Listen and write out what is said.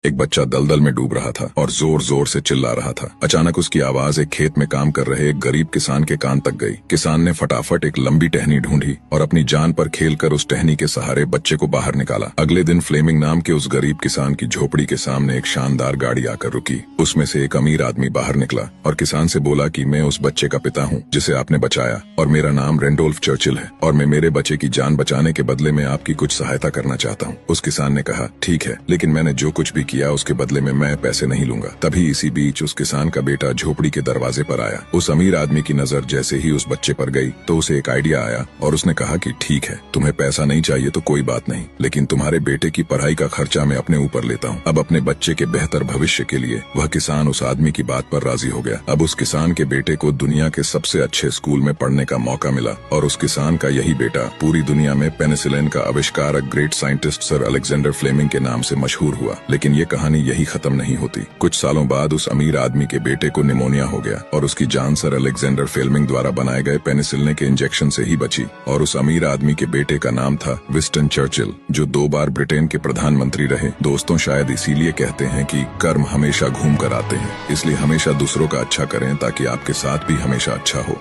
एक बच्चा दलदल में डूब रहा था और जोर जोर से चिल्ला रहा था। अचानक उसकी आवाज एक खेत में काम कर रहे एक गरीब किसान के कान तक गई। किसान ने फटाफट एक लंबी टहनी ढूंढी और अपनी जान पर खेलकर उस टहनी के सहारे बच्चे को बाहर निकाला। अगले दिन फ्लेमिंग नाम के उस गरीब किसान की झोपड़ी के सामने एक शानदार गाड़ी आकर रुकी। उसमें से एक अमीर आदमी बाहर निकला और किसान से बोला कि मैं उस बच्चे का पिता हूँ जिसे आपने बचाया, और मेरा नाम रेंडोल्फ चर्चिल है, और मैं मेरे बच्चे की जान बचाने के बदले में आपकी कुछ सहायता करना चाहता हूँ। उस किसान ने कहा, ठीक है, लेकिन मैंने जो कुछ भी किया उसके बदले में मैं पैसे नहीं लूंगा। तभी इसी बीच उस किसान का बेटा झोपड़ी के दरवाजे पर आया। उस अमीर आदमी की नजर जैसे ही उस बच्चे पर गई तो उसे एक आइडिया आया और उसने कहा कि ठीक है, तुम्हें पैसा नहीं चाहिए तो कोई बात नहीं, लेकिन तुम्हारे बेटे की पढ़ाई का खर्चा मैं अपने ऊपर लेता हूँ। अब अपने बच्चे के बेहतर भविष्य के लिए वह किसान उस आदमी की बात पर राजी हो गया। अब उस किसान के बेटे को दुनिया के सबसे अच्छे स्कूल में पढ़ने का मौका मिला और उस किसान का यही बेटा पूरी दुनिया में पेनिसिलिन का आविष्कारक great scientist sir Alexander Fleming के नाम से मशहूर हुआ। लेकिन ये कहानी यही खत्म नहीं होती। कुछ सालों बाद उस अमीर आदमी के बेटे को निमोनिया हो गया और उसकी जान सर अलेक्जेंडर फ्लेमिंग द्वारा बनाए गए पेनिसिलिन के इंजेक्शन से ही बची। और उस अमीर आदमी के बेटे का नाम था विंस्टन चर्चिल, जो 2 बार ब्रिटेन के प्रधानमंत्री रहे। दोस्तों, शायद इसीलिए कहते हैं कि कर्म हमेशा घूम कर आते हैं। इसलिए हमेशा दूसरों का अच्छा करें ताकि आपके साथ भी हमेशा अच्छा हो।